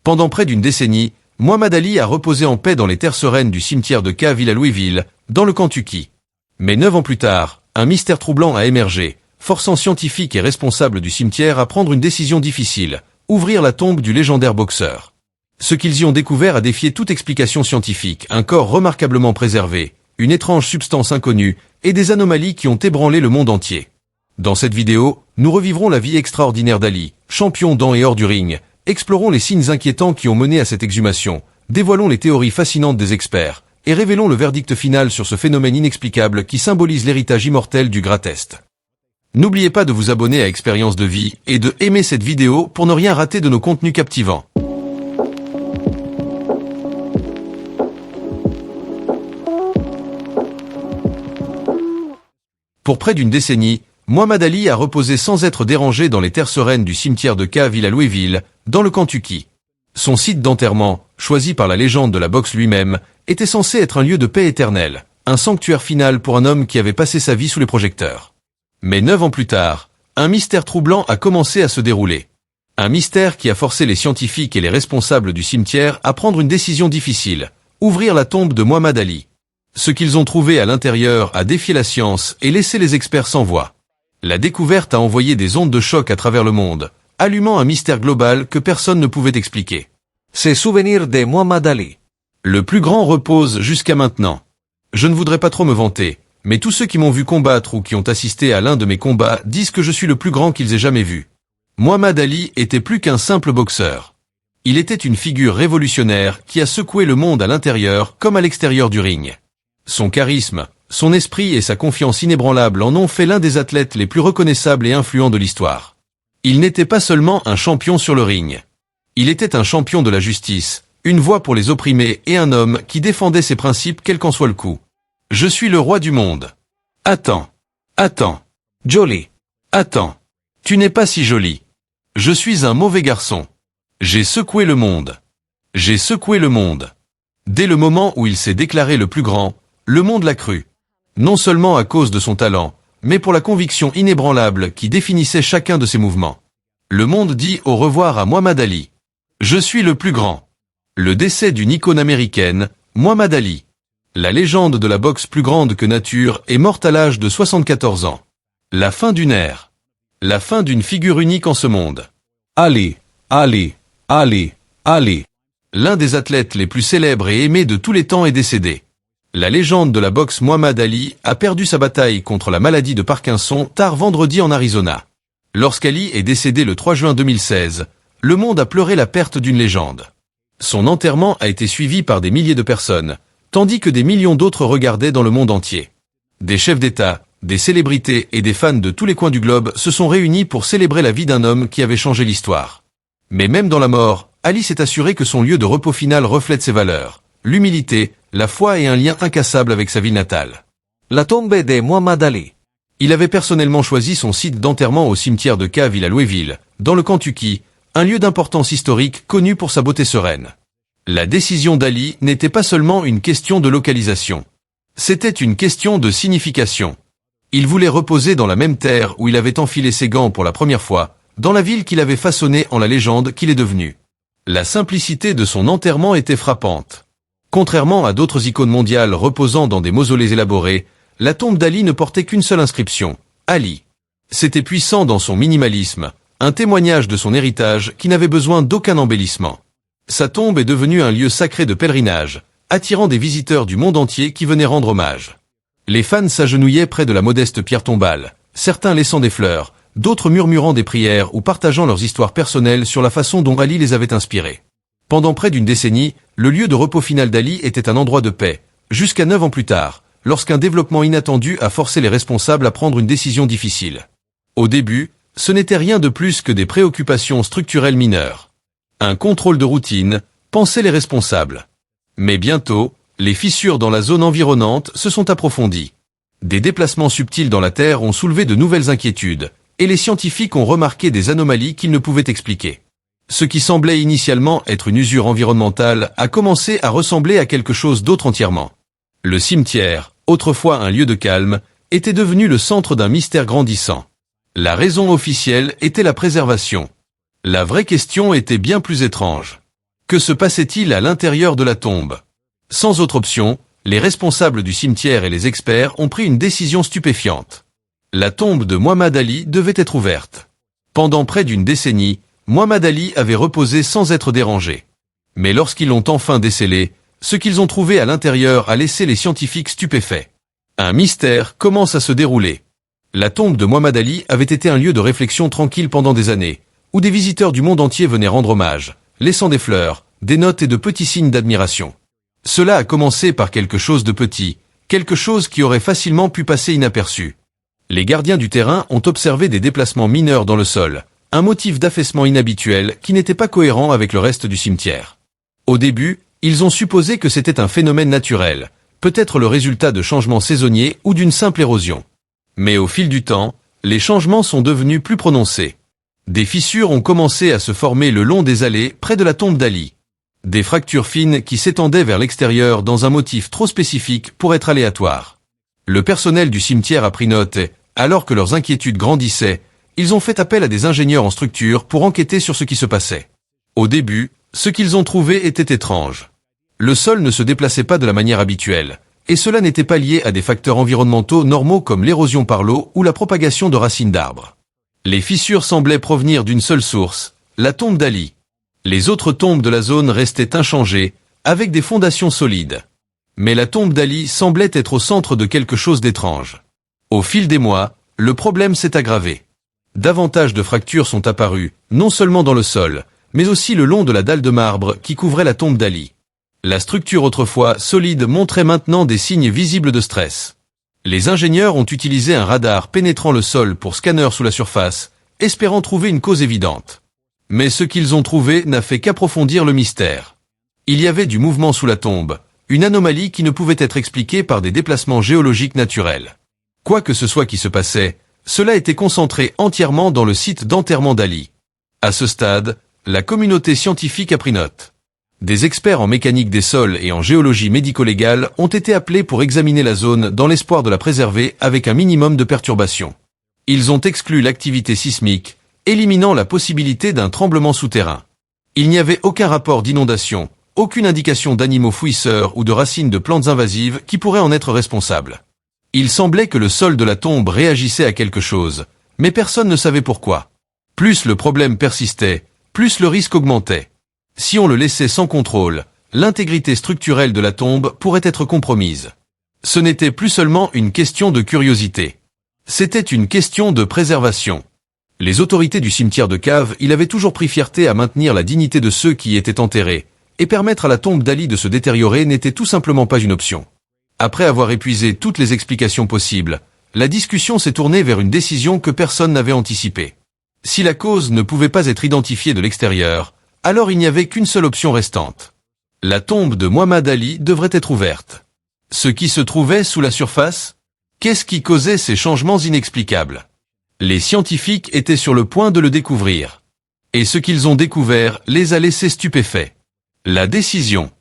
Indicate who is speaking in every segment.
Speaker 1: Pendant près d'une décennie, Muhammad Ali a reposé en paix dans les terres sereines du cimetière de Cahill à Louisville, dans le Kentucky. Mais 9 ans plus tard, un mystère troublant a émergé, forçant scientifiques et responsables du cimetière à prendre une décision difficile, ouvrir la tombe du légendaire boxeur. Ce qu'ils y ont découvert a défié toute explication scientifique, un corps remarquablement préservé, une étrange substance inconnue, et des anomalies qui ont ébranlé le monde entier. Dans cette vidéo, nous revivrons la vie extraordinaire d'Ali, champion dans et hors du ring, explorons les signes inquiétants qui ont mené à cette exhumation, dévoilons les théories fascinantes des experts, et révélons le verdict final sur ce phénomène inexplicable qui symbolise l'héritage immortel du Greatest. N'oubliez pas de vous abonner à Expérience de Vie et de aimer cette vidéo pour ne rien rater de nos contenus captivants. Pour près d'une décennie, Muhammad Ali a reposé sans être dérangé dans les terres sereines du cimetière de Cahill à Louisville, dans le Kentucky. Son site d'enterrement, choisi par la légende de la boxe lui-même, était censé être un lieu de paix éternelle, un sanctuaire final pour un homme qui avait passé sa vie sous les projecteurs. Mais 9 ans plus tard, un mystère troublant a commencé à se dérouler. Un mystère qui a forcé les scientifiques et les responsables du cimetière à prendre une décision difficile, ouvrir la tombe de Muhammad Ali. Ce qu'ils ont trouvé à l'intérieur a défié la science et laissé les experts sans voix. La découverte a envoyé des ondes de choc à travers le monde, allumant un mystère global que personne ne pouvait expliquer.
Speaker 2: Ces souvenirs de Muhammad Ali.
Speaker 1: Le plus grand repose jusqu'à maintenant. Je ne voudrais pas trop me vanter, mais tous ceux qui m'ont vu combattre ou qui ont assisté à l'un de mes combats disent que je suis le plus grand qu'ils aient jamais vu. Muhammad Ali était plus qu'un simple boxeur. Il était une figure révolutionnaire qui a secoué le monde à l'intérieur comme à l'extérieur du ring. Son charisme, son esprit et sa confiance inébranlable en ont fait l'un des athlètes les plus reconnaissables et influents de l'histoire. Il n'était pas seulement un champion sur le ring. Il était un champion de la justice, une voix pour les opprimés et un homme qui défendait ses principes quel qu'en soit le coup. Je suis le roi du monde. Attends.
Speaker 2: Joli.
Speaker 1: Attends. Tu n'es pas si joli. Je suis un mauvais garçon. J'ai secoué le monde. J'ai secoué le monde. Dès le moment où il s'est déclaré le plus grand, le monde l'a cru. Non seulement à cause de son talent, mais pour la conviction inébranlable qui définissait chacun de ses mouvements. Le monde dit au revoir à Muhammad Ali. Je suis le plus grand. Le décès d'une icône américaine, Muhammad Ali. La légende de la boxe plus grande que nature est morte à l'âge de 74 ans. La fin d'une ère. La fin d'une figure unique en ce monde.
Speaker 2: Ali.
Speaker 1: L'un des athlètes les plus célèbres et aimés de tous les temps est décédé. La légende de la boxe Muhammad Ali a perdu sa bataille contre la maladie de Parkinson tard vendredi en Arizona. Lorsqu'Ali est décédé le 3 juin 2016, le monde a pleuré la perte d'une légende. Son enterrement a été suivi par des milliers de personnes, tandis que des millions d'autres regardaient dans le monde entier. Des chefs d'État, des célébrités et des fans de tous les coins du globe se sont réunis pour célébrer la vie d'un homme qui avait changé l'histoire. Mais même dans la mort, Ali s'est assuré que son lieu de repos final reflète ses valeurs, l'humilité, la foi et un lien incassable avec sa ville natale.
Speaker 2: La tombe de Muhammad Ali.
Speaker 1: Il avait personnellement choisi son site d'enterrement au cimetière de Cahill à Louisville, dans le Kentucky, un lieu d'importance historique connu pour sa beauté sereine. La décision d'Ali n'était pas seulement une question de localisation. C'était une question de signification. Il voulait reposer dans la même terre où il avait enfilé ses gants pour la première fois, dans la ville qu'il avait façonnée en la légende qu'il est devenu. La simplicité de son enterrement était frappante. Contrairement à d'autres icônes mondiales reposant dans des mausolées élaborés, la tombe d'Ali ne portait qu'une seule inscription, Ali. C'était puissant dans son minimalisme, un témoignage de son héritage qui n'avait besoin d'aucun embellissement. Sa tombe est devenue un lieu sacré de pèlerinage, attirant des visiteurs du monde entier qui venaient rendre hommage. Les fans s'agenouillaient près de la modeste pierre tombale, certains laissant des fleurs, d'autres murmurant des prières ou partageant leurs histoires personnelles sur la façon dont Ali les avait inspirés. Pendant près d'une décennie, le lieu de repos final d'Ali était un endroit de paix, jusqu'à 9 ans plus tard, lorsqu'un développement inattendu a forcé les responsables à prendre une décision difficile. Au début, ce n'était rien de plus que des préoccupations structurelles mineures. Un contrôle de routine, pensaient les responsables. Mais bientôt, les fissures dans la zone environnante se sont approfondies. Des déplacements subtils dans la Terre ont soulevé de nouvelles inquiétudes, et les scientifiques ont remarqué des anomalies qu'ils ne pouvaient expliquer. Ce qui semblait initialement être une usure environnementale a commencé à ressembler à quelque chose d'autre entièrement. Le cimetière, autrefois un lieu de calme, était devenu le centre d'un mystère grandissant. La raison officielle était la préservation. La vraie question était bien plus étrange. Que se passait-il à l'intérieur de la tombe? Sans autre option, les responsables du cimetière et les experts ont pris une décision stupéfiante. La tombe de Muhammad Ali devait être ouverte. Pendant près d'une décennie, Muhammad Ali avait reposé sans être dérangé. Mais lorsqu'ils l'ont enfin décelé, ce qu'ils ont trouvé à l'intérieur a laissé les scientifiques stupéfaits. Un mystère commence à se dérouler. La tombe de Muhammad Ali avait été un lieu de réflexion tranquille pendant des années, où des visiteurs du monde entier venaient rendre hommage, laissant des fleurs, des notes et de petits signes d'admiration. Cela a commencé par quelque chose de petit, quelque chose qui aurait facilement pu passer inaperçu. Les gardiens du terrain ont observé des déplacements mineurs dans le sol, un motif d'affaissement inhabituel qui n'était pas cohérent avec le reste du cimetière. Au début, ils ont supposé que c'était un phénomène naturel, peut-être le résultat de changements saisonniers ou d'une simple érosion. Mais au fil du temps, les changements sont devenus plus prononcés. Des fissures ont commencé à se former le long des allées près de la tombe d'Ali. Des fractures fines qui s'étendaient vers l'extérieur dans un motif trop spécifique pour être aléatoire. Le personnel du cimetière a pris note et, alors que leurs inquiétudes grandissaient, ils ont fait appel à des ingénieurs en structure pour enquêter sur ce qui se passait. Au début, ce qu'ils ont trouvé était étrange. Le sol ne se déplaçait pas de la manière habituelle, et cela n'était pas lié à des facteurs environnementaux normaux comme l'érosion par l'eau ou la propagation de racines d'arbres. Les fissures semblaient provenir d'une seule source, la tombe d'Ali. Les autres tombes de la zone restaient inchangées, avec des fondations solides. Mais la tombe d'Ali semblait être au centre de quelque chose d'étrange. Au fil des mois, le problème s'est aggravé. Davantage de fractures sont apparues, non seulement dans le sol, mais aussi le long de la dalle de marbre qui couvrait la tombe d'Ali. La structure autrefois solide montrait maintenant des signes visibles de stress. Les ingénieurs ont utilisé un radar pénétrant le sol pour scanner sous la surface, espérant trouver une cause évidente. Mais ce qu'ils ont trouvé n'a fait qu'approfondir le mystère. Il y avait du mouvement sous la tombe, une anomalie qui ne pouvait être expliquée par des déplacements géologiques naturels. Quoi que ce soit qui se passait, cela était concentré entièrement dans le site d'enterrement d'Ali. À ce stade, la communauté scientifique a pris note. Des experts en mécanique des sols et en géologie médico-légale ont été appelés pour examiner la zone dans l'espoir de la préserver avec un minimum de perturbations. Ils ont exclu l'activité sismique, éliminant la possibilité d'un tremblement souterrain. Il n'y avait aucun rapport d'inondation, aucune indication d'animaux fouisseurs ou de racines de plantes invasives qui pourraient en être responsables. Il semblait que le sol de la tombe réagissait à quelque chose, mais personne ne savait pourquoi. Plus le problème persistait, plus le risque augmentait. Si on le laissait sans contrôle, l'intégrité structurelle de la tombe pourrait être compromise. Ce n'était plus seulement une question de curiosité. C'était une question de préservation. Les autorités du cimetière de Cave, il avait toujours pris fierté à maintenir la dignité de ceux qui y étaient enterrés, et permettre à la tombe d'Ali de se détériorer n'était tout simplement pas une option. Après avoir épuisé toutes les explications possibles, la discussion s'est tournée vers une décision que personne n'avait anticipée. Si la cause ne pouvait pas être identifiée de l'extérieur, alors il n'y avait qu'une seule option restante. La tombe de Muhammad Ali devrait être ouverte. Ce qui se trouvait sous la surface? Qu'est-ce qui causait ces changements inexplicables? Les scientifiques étaient sur le point de le découvrir. Et ce qu'ils ont découvert les a laissés stupéfaits. La décision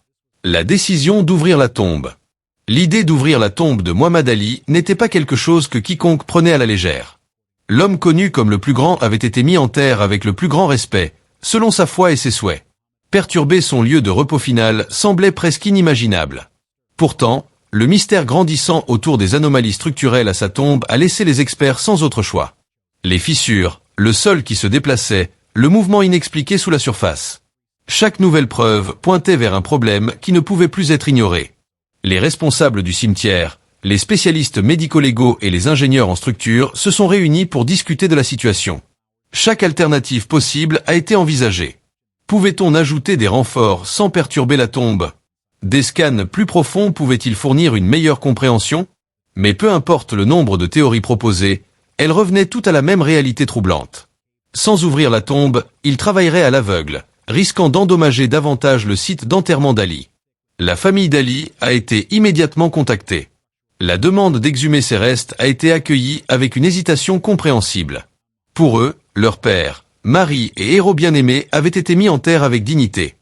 Speaker 1: d'ouvrir la tombe. L'idée d'ouvrir la tombe de Muhammad Ali n'était pas quelque chose que quiconque prenait à la légère. L'homme connu comme le plus grand avait été mis en terre avec le plus grand respect, selon sa foi et ses souhaits. Perturber son lieu de repos final semblait presque inimaginable. Pourtant, le mystère grandissant autour des anomalies structurelles à sa tombe a laissé les experts sans autre choix. Les fissures, le sol qui se déplaçait, le mouvement inexpliqué sous la surface. Chaque nouvelle preuve pointait vers un problème qui ne pouvait plus être ignoré. Les responsables du cimetière, les spécialistes médico-légaux et les ingénieurs en structure se sont réunis pour discuter de la situation. Chaque alternative possible a été envisagée. Pouvait-on ajouter des renforts sans perturber la tombe? Des scans plus profonds pouvaient-ils fournir une meilleure compréhension? Mais peu importe le nombre de théories proposées, elles revenaient toutes à la même réalité troublante. Sans ouvrir la tombe, ils travailleraient à l'aveugle, risquant d'endommager davantage le site d'enterrement d'Ali. La famille d'Ali a été immédiatement contactée. La demande d'exhumer ses restes a été accueillie avec une hésitation compréhensible. Pour eux, leur père, mari et héros bien-aimé avaient été mis en terre avec dignité.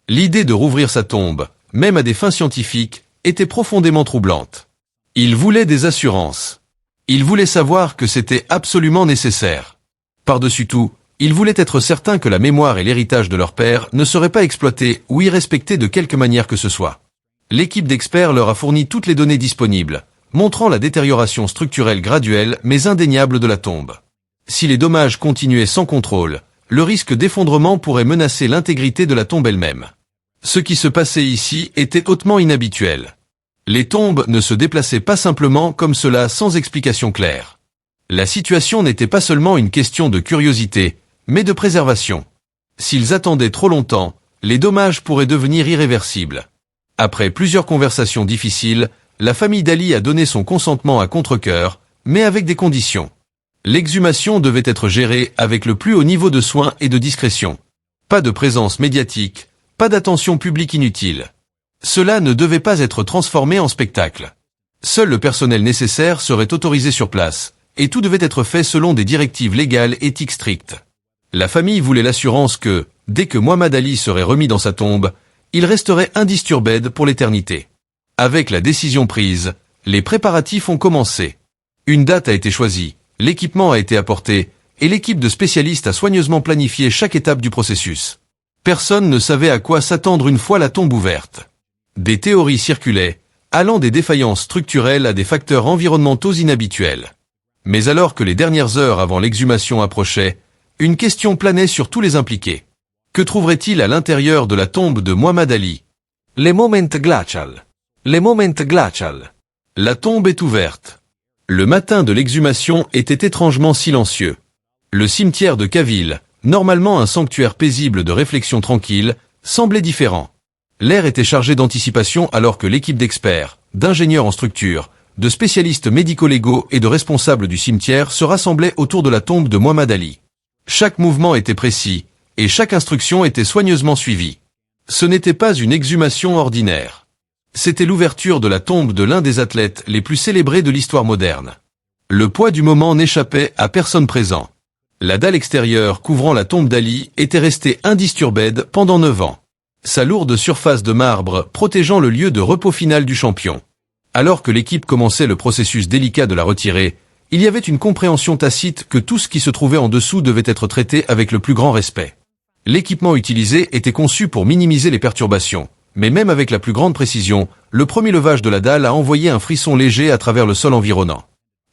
Speaker 1: L'idée de rouvrir sa tombe, même à des fins scientifiques, était profondément troublante. Ils voulaient des assurances. Ils voulaient savoir que c'était absolument nécessaire. Par-dessus tout, Ils voulaient être certains que la mémoire et l'héritage de leur père ne seraient pas exploités ou irrespectés de quelque manière que ce soit. L'équipe d'experts leur a fourni toutes les données disponibles, montrant la détérioration structurelle graduelle mais indéniable de la tombe. Si les dommages continuaient sans contrôle, le risque d'effondrement pourrait menacer l'intégrité de la tombe elle-même. Ce qui se passait ici était hautement inhabituel. Les tombes ne se déplaçaient pas simplement comme cela sans explication claire. La situation n'était pas seulement une question de curiosité, mais de préservation. S'ils attendaient trop longtemps, les dommages pourraient devenir irréversibles. Après plusieurs conversations difficiles, la famille d'Ali a donné son consentement à contre-cœur, mais avec des conditions. L'exhumation devait être gérée avec le plus haut niveau de soins et de discrétion. Pas de présence médiatique, pas d'attention publique inutile. Cela ne devait pas être transformé en spectacle. Seul le personnel nécessaire serait autorisé sur place, et tout devait être fait selon des directives légales éthiques strictes. La famille voulait l'assurance que, dès que Muhammad Ali serait remis dans sa tombe, il resterait indisturbé pour l'éternité. Avec la décision prise, les préparatifs ont commencé. Une date a été choisie, l'équipement a été apporté, et l'équipe de spécialistes a soigneusement planifié chaque étape du processus. Personne ne savait à quoi s'attendre une fois la tombe ouverte. Des théories circulaient, allant des défaillances structurelles à des facteurs environnementaux inhabituels. Mais alors que les dernières heures avant l'exhumation approchaient, une question planait sur tous les impliqués. Que trouverait-il à l'intérieur de la tombe de Muhammad Ali?
Speaker 2: Le moment glacial. Le moment glacial.
Speaker 1: La tombe est ouverte. Le matin de l'exhumation était étrangement silencieux. Le cimetière de Caville, normalement un sanctuaire paisible de réflexion tranquille, semblait différent. L'air était chargé d'anticipation alors que l'équipe d'experts, d'ingénieurs en structure, de spécialistes médico-légaux et de responsables du cimetière se rassemblait autour de la tombe de Muhammad Ali. Chaque mouvement était précis, et chaque instruction était soigneusement suivie. Ce n'était pas une exhumation ordinaire. C'était l'ouverture de la tombe de l'un des athlètes les plus célébrés de l'histoire moderne. Le poids du moment n'échappait à personne présent. La dalle extérieure couvrant la tombe d'Ali était restée indisturbée pendant 9 ans. Sa lourde surface de marbre protégeant le lieu de repos final du champion. Alors que l'équipe commençait le processus délicat de la retirer, il y avait une compréhension tacite que tout ce qui se trouvait en dessous devait être traité avec le plus grand respect. L'équipement utilisé était conçu pour minimiser les perturbations, mais même avec la plus grande précision, le premier levage de la dalle a envoyé un frisson léger à travers le sol environnant.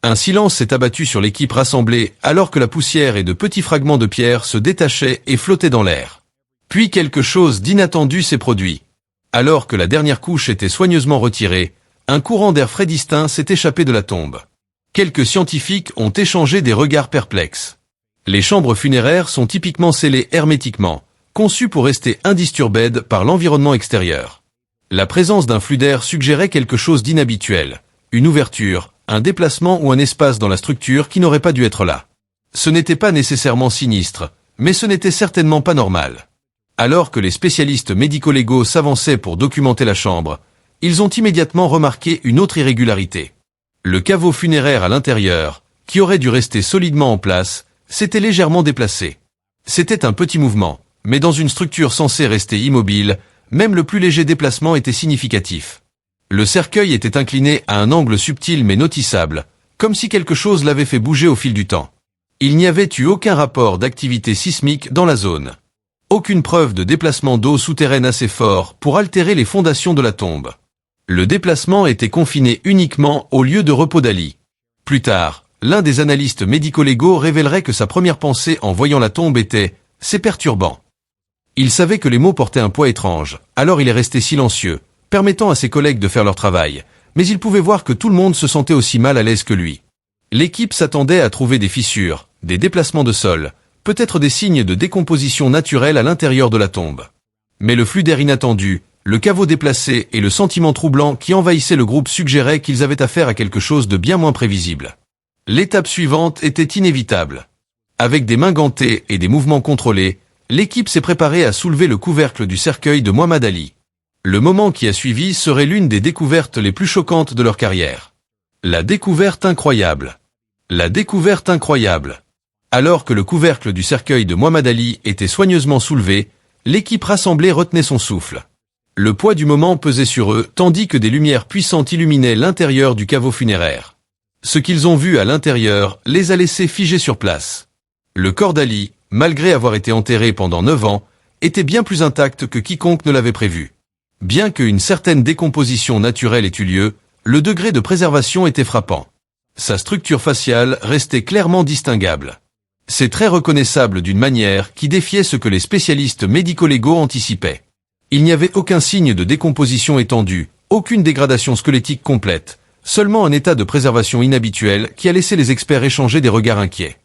Speaker 1: Un silence s'est abattu sur l'équipe rassemblée alors que la poussière et de petits fragments de pierre se détachaient et flottaient dans l'air. Puis quelque chose d'inattendu s'est produit. Alors que la dernière couche était soigneusement retirée, un courant d'air frais distinct s'est échappé de la tombe. Quelques scientifiques ont échangé des regards perplexes. Les chambres funéraires sont typiquement scellées hermétiquement, conçues pour rester indisturbées par l'environnement extérieur. La présence d'un flux d'air suggérait quelque chose d'inhabituel, une ouverture, un déplacement ou un espace dans la structure qui n'aurait pas dû être là. Ce n'était pas nécessairement sinistre, mais ce n'était certainement pas normal. Alors que les spécialistes médico-légaux s'avançaient pour documenter la chambre, ils ont immédiatement remarqué une autre irrégularité. Le caveau funéraire à l'intérieur, qui aurait dû rester solidement en place, s'était légèrement déplacé. C'était un petit mouvement, mais dans une structure censée rester immobile, même le plus léger déplacement était significatif. Le cercueil était incliné à un angle subtil mais notissable, comme si quelque chose l'avait fait bouger au fil du temps. Il n'y avait eu aucun rapport d'activité sismique dans la zone. Aucune preuve de déplacement d'eau souterraine assez fort pour altérer les fondations de la tombe. Le déplacement était confiné uniquement au lieu de repos d'Ali. Plus tard, l'un des analystes médico-légaux révélerait que sa première pensée en voyant la tombe était « c'est perturbant ». Il savait que les mots portaient un poids étrange, alors il est resté silencieux, permettant à ses collègues de faire leur travail, mais il pouvait voir que tout le monde se sentait aussi mal à l'aise que lui. L'équipe s'attendait à trouver des fissures, des déplacements de sol, peut-être des signes de décomposition naturelle à l'intérieur de la tombe. Mais le flux d'air inattendu, le caveau déplacé et le sentiment troublant qui envahissait le groupe suggéraient qu'ils avaient affaire à quelque chose de bien moins prévisible. L'étape suivante était inévitable. Avec des mains gantées et des mouvements contrôlés, l'équipe s'est préparée à soulever le couvercle du cercueil de Muhammad Ali. Le moment qui a suivi serait l'une des découvertes les plus choquantes de leur carrière. La découverte incroyable. La découverte incroyable. Alors que le couvercle du cercueil de Muhammad Ali était soigneusement soulevé, l'équipe rassemblée retenait son souffle. Le poids du moment pesait sur eux, tandis que des lumières puissantes illuminaient l'intérieur du caveau funéraire. Ce qu'ils ont vu à l'intérieur les a laissés figés sur place. Le corps d'Ali, malgré avoir été enterré pendant 9 ans, était bien plus intacte que quiconque ne l'avait prévu. Bien qu'une certaine décomposition naturelle ait eu lieu, le degré de préservation était frappant. Sa structure faciale restait clairement distinguable. C'est très reconnaissable d'une manière qui défiait ce que les spécialistes médico-légaux anticipaient. Il n'y avait aucun signe de décomposition étendue, aucune dégradation squelettique complète, seulement un état de préservation inhabituel qui a laissé les experts échanger des regards inquiets.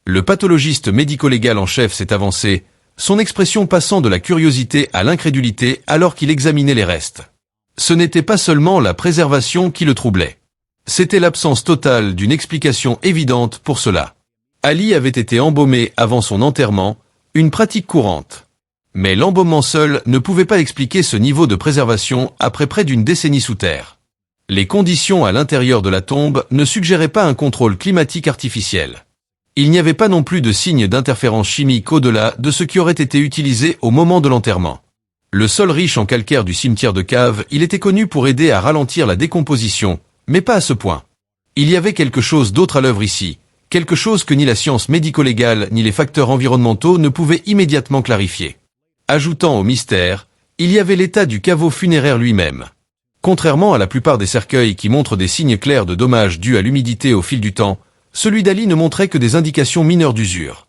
Speaker 1: Le pathologiste médico-légal en chef s'est avancé, son expression passant de la curiosité à l'incrédulité alors qu'il examinait les restes. Ce n'était pas seulement la préservation qui le troublait. C'était l'absence totale d'une explication évidente pour cela. Ali avait été embaumé avant son enterrement, une pratique courante. Mais l'embaumement seul ne pouvait pas expliquer ce niveau de préservation après près d'une décennie sous terre. Les conditions à l'intérieur de la tombe ne suggéraient pas un contrôle climatique artificiel. Il n'y avait pas non plus de signes d'interférence chimique au-delà de ce qui aurait été utilisé au moment de l'enterrement. Le sol riche en calcaire du cimetière de Cave, il était connu pour aider à ralentir la décomposition, mais pas à ce point. Il y avait quelque chose d'autre à l'œuvre ici, quelque chose que ni la science médico-légale ni les facteurs environnementaux ne pouvaient immédiatement clarifier. Ajoutant au mystère, il y avait l'état du caveau funéraire lui-même. Contrairement à la plupart des cercueils qui montrent des signes clairs de dommages dus à l'humidité au fil du temps, celui d'Ali ne montrait que des indications mineures d'usure.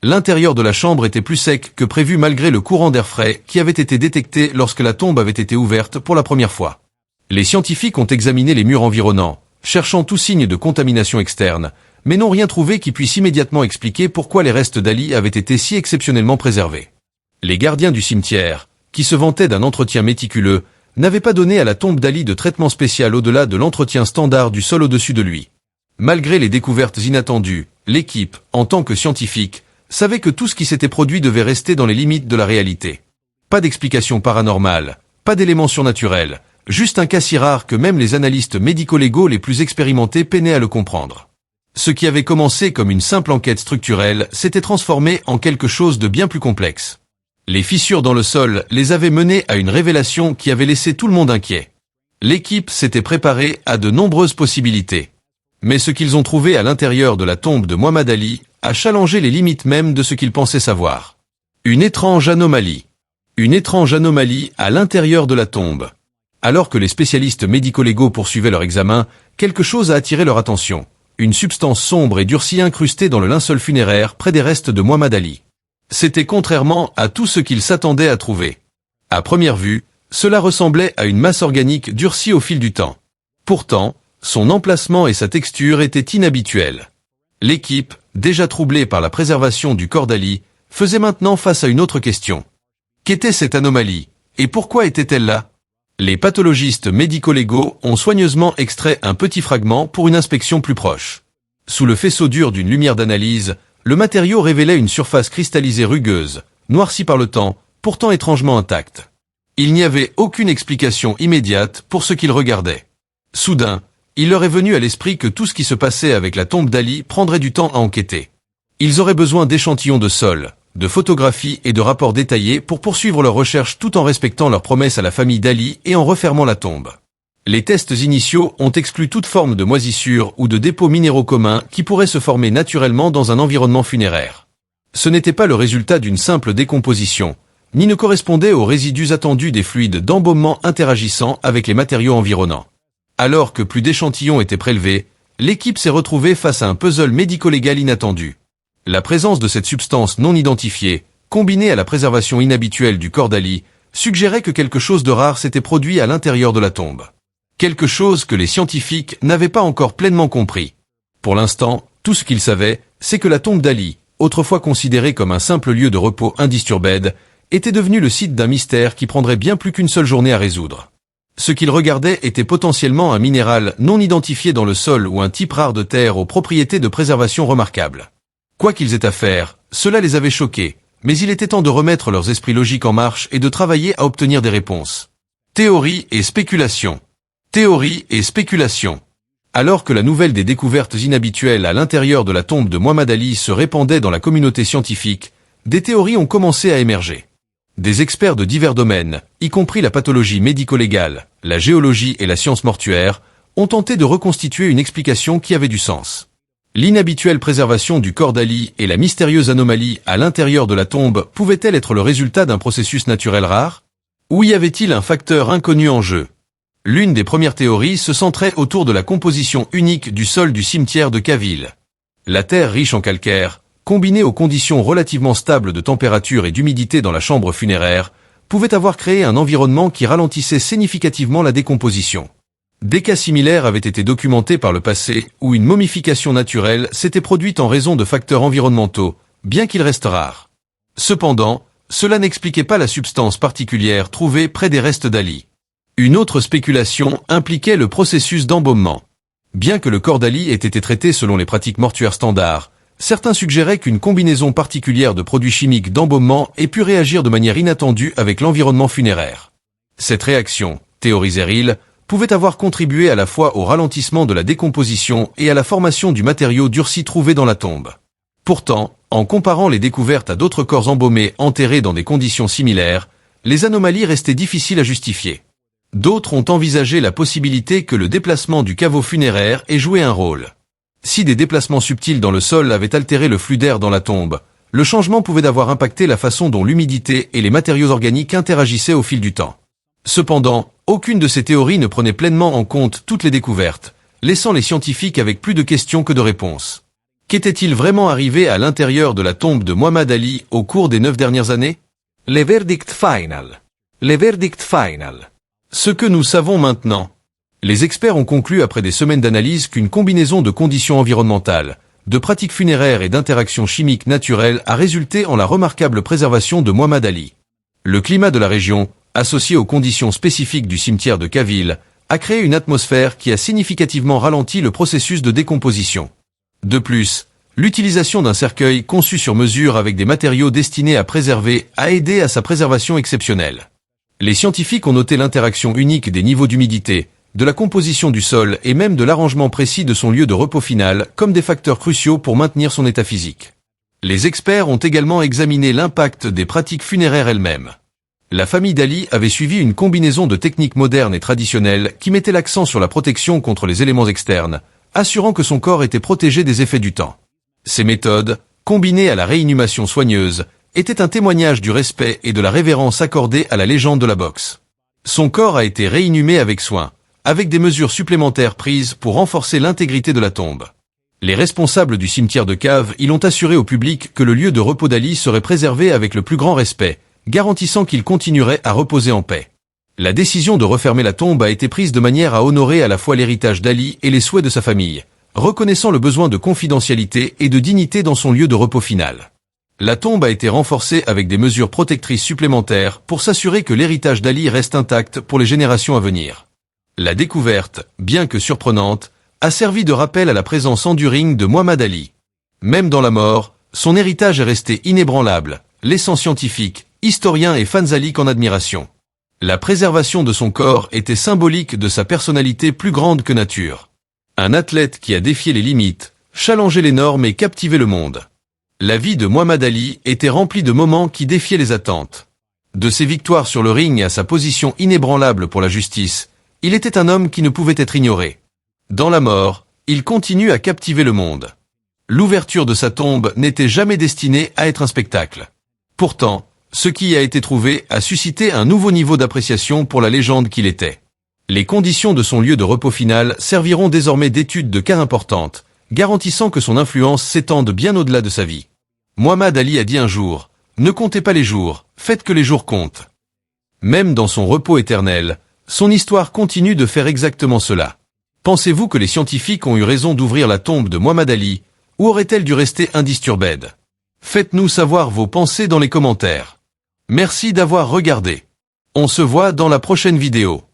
Speaker 1: L'intérieur de la chambre était plus sec que prévu malgré le courant d'air frais qui avait été détecté lorsque la tombe avait été ouverte pour la première fois. Les scientifiques ont examiné les murs environnants, cherchant tout signe de contamination externe, mais n'ont rien trouvé qui puisse immédiatement expliquer pourquoi les restes d'Ali avaient été si exceptionnellement préservés. Les gardiens du cimetière, qui se vantaient d'un entretien méticuleux, n'avaient pas donné à la tombe d'Ali de traitement spécial au-delà de l'entretien standard du sol au-dessus de lui. Malgré les découvertes inattendues, l'équipe, en tant que scientifique, savait que tout ce qui s'était produit devait rester dans les limites de la réalité. Pas d'explication paranormale, pas d'éléments surnaturels, juste un cas si rare que même les analystes médico-légaux les plus expérimentés peinaient à le comprendre. Ce qui avait commencé comme une simple enquête structurelle s'était transformé en quelque chose de bien plus complexe. Les fissures dans le sol les avaient menés à une révélation qui avait laissé tout le monde inquiet. L'équipe s'était préparée à de nombreuses possibilités. Mais ce qu'ils ont trouvé à l'intérieur de la tombe de Muhammad Ali a challengé les limites même de ce qu'ils pensaient savoir. Une étrange anomalie. Une étrange anomalie à l'intérieur de la tombe. Alors que les spécialistes médico-légaux poursuivaient leur examen, quelque chose a attiré leur attention. Une substance sombre et durcie incrustée dans le linceul funéraire près des restes de Muhammad Ali. C'était contrairement à tout ce qu'ils s'attendaient à trouver. À première vue, cela ressemblait à une masse organique durcie au fil du temps. Pourtant, son emplacement et sa texture étaient inhabituels. L'équipe, déjà troublée par la préservation du corps d'Ali, faisait maintenant face à une autre question. Qu'était cette anomalie, et pourquoi était-elle là? Les pathologistes médico-légaux ont soigneusement extrait un petit fragment pour une inspection plus proche. Sous le faisceau dur d'une lumière d'analyse, le matériau révélait une surface cristallisée rugueuse, noircie par le temps, pourtant étrangement intacte. Il n'y avait aucune explication immédiate pour ce qu'ils regardaient. Soudain, il leur est venu à l'esprit que tout ce qui se passait avec la tombe d'Ali prendrait du temps à enquêter. Ils auraient besoin d'échantillons de sol, de photographies et de rapports détaillés pour poursuivre leurs recherches tout en respectant leurs promesses à la famille d'Ali et en refermant la tombe. Les tests initiaux ont exclu toute forme de moisissure ou de dépôts minéraux communs qui pourraient se former naturellement dans un environnement funéraire. Ce n'était pas le résultat d'une simple décomposition, ni ne correspondait aux résidus attendus des fluides d'embaumement interagissant avec les matériaux environnants. Alors que plus d'échantillons étaient prélevés, l'équipe s'est retrouvée face à un puzzle médico-légal inattendu. La présence de cette substance non identifiée, combinée à la préservation inhabituelle du corps d'Ali, suggérait que quelque chose de rare s'était produit à l'intérieur de la tombe. Quelque chose que les scientifiques n'avaient pas encore pleinement compris. Pour l'instant, tout ce qu'ils savaient, c'est que la tombe d'Ali, autrefois considérée comme un simple lieu de repos indisturbé, était devenue le site d'un mystère qui prendrait bien plus qu'une seule journée à résoudre. Ce qu'ils regardaient était potentiellement un minéral non identifié dans le sol ou un type rare de terre aux propriétés de préservation remarquables. Quoi qu'ils aient à faire, cela les avait choqués, mais il était temps de remettre leurs esprits logiques en marche et de travailler à obtenir des réponses. Théorie et spéculation. Théorie et spéculation. Alors que la nouvelle des découvertes inhabituelles à l'intérieur de la tombe de Muhammad Ali se répandait dans la communauté scientifique, des théories ont commencé à émerger. Des experts de divers domaines, y compris la pathologie médico-légale, la géologie et la science mortuaire, ont tenté de reconstituer une explication qui avait du sens. L'inhabituelle préservation du corps d'Ali et la mystérieuse anomalie à l'intérieur de la tombe pouvaient-elles être le résultat d'un processus naturel rare? Ou y avait-il un facteur inconnu en jeu? L'une des premières théories se centrait autour de la composition unique du sol du cimetière de Caville. La terre riche en calcaire, combinée aux conditions relativement stables de température et d'humidité dans la chambre funéraire, pouvait avoir créé un environnement qui ralentissait significativement la décomposition. Des cas similaires avaient été documentés par le passé où une momification naturelle s'était produite en raison de facteurs environnementaux, bien qu'ils restent rares. Cependant, cela n'expliquait pas la substance particulière trouvée près des restes d'Ali. Une autre spéculation impliquait le processus d'embaumement. Bien que le corps d'Ali ait été traité selon les pratiques mortuaires standards, certains suggéraient qu'une combinaison particulière de produits chimiques d'embaumement ait pu réagir de manière inattendue avec l'environnement funéraire. Cette réaction, théorisait Hill, pouvait avoir contribué à la fois au ralentissement de la décomposition et à la formation du matériau durci trouvé dans la tombe. Pourtant, en comparant les découvertes à d'autres corps embaumés enterrés dans des conditions similaires, les anomalies restaient difficiles à justifier. D'autres ont envisagé la possibilité que le déplacement du caveau funéraire ait joué un rôle. Si des déplacements subtils dans le sol avaient altéré le flux d'air dans la tombe, le changement pouvait avoir impacté la façon dont l'humidité et les matériaux organiques interagissaient au fil du temps. Cependant, aucune de ces théories ne prenait pleinement en compte toutes les découvertes, laissant les scientifiques avec plus de questions que de réponses. Qu'était-il vraiment arrivé à l'intérieur de la tombe de Muhammad Ali au cours des 9 dernières années?
Speaker 2: Le verdict final. Le verdict final.
Speaker 1: Ce que nous savons maintenant. Les experts ont conclu après des semaines d'analyse qu'une combinaison de conditions environnementales, de pratiques funéraires et d'interactions chimiques naturelles a résulté en la remarquable préservation de Muhammad Ali. Le climat de la région, associé aux conditions spécifiques du cimetière de Caville, a créé une atmosphère qui a significativement ralenti le processus de décomposition. De plus, l'utilisation d'un cercueil conçu sur mesure avec des matériaux destinés à préserver a aidé à sa préservation exceptionnelle. Les scientifiques ont noté l'interaction unique des niveaux d'humidité, de la composition du sol et même de l'arrangement précis de son lieu de repos final comme des facteurs cruciaux pour maintenir son état physique. Les experts ont également examiné l'impact des pratiques funéraires elles-mêmes. La famille d'Ali avait suivi une combinaison de techniques modernes et traditionnelles qui mettaient l'accent sur la protection contre les éléments externes, assurant que son corps était protégé des effets du temps. Ces méthodes, combinées à la réinhumation soigneuse, étaient un témoignage du respect et de la révérence accordée à la légende de la boxe. Son corps a été réinhumé avec soin, avec des mesures supplémentaires prises pour renforcer l'intégrité de la tombe. Les responsables du cimetière de Cave y l'ont assuré au public que le lieu de repos d'Ali serait préservé avec le plus grand respect, garantissant qu'il continuerait à reposer en paix. La décision de refermer la tombe a été prise de manière à honorer à la fois l'héritage d'Ali et les souhaits de sa famille, reconnaissant le besoin de confidentialité et de dignité dans son lieu de repos final. La tombe a été renforcée avec des mesures protectrices supplémentaires pour s'assurer que l'héritage d'Ali reste intact pour les générations à venir. La découverte, bien que surprenante, a servi de rappel à la présence enduring de Muhammad Ali. Même dans la mort, son héritage est resté inébranlable, laissant scientifiques, historiens et fans Ali en admiration. La préservation de son corps était symbolique de sa personnalité plus grande que nature. Un athlète qui a défié les limites, challengé les normes et captivé le monde. La vie de Muhammad Ali était remplie de moments qui défiaient les attentes. De ses victoires sur le ring à sa position inébranlable pour la justice, il était un homme qui ne pouvait être ignoré. Dans la mort, il continue à captiver le monde. L'ouverture de sa tombe n'était jamais destinée à être un spectacle. Pourtant, ce qui y a été trouvé a suscité un nouveau niveau d'appréciation pour la légende qu'il était. Les conditions de son lieu de repos final serviront désormais d'étude de cas importantes, garantissant que son influence s'étende bien au-delà de sa vie. Muhammad Ali a dit un jour, « Ne comptez pas les jours, faites que les jours comptent ». Même dans son repos éternel, son histoire continue de faire exactement cela. Pensez-vous que les scientifiques ont eu raison d'ouvrir la tombe de Muhammad Ali, ou aurait-elle dû rester indisturbed? Faites-nous savoir vos pensées dans les commentaires. Merci d'avoir regardé. On se voit dans la prochaine vidéo.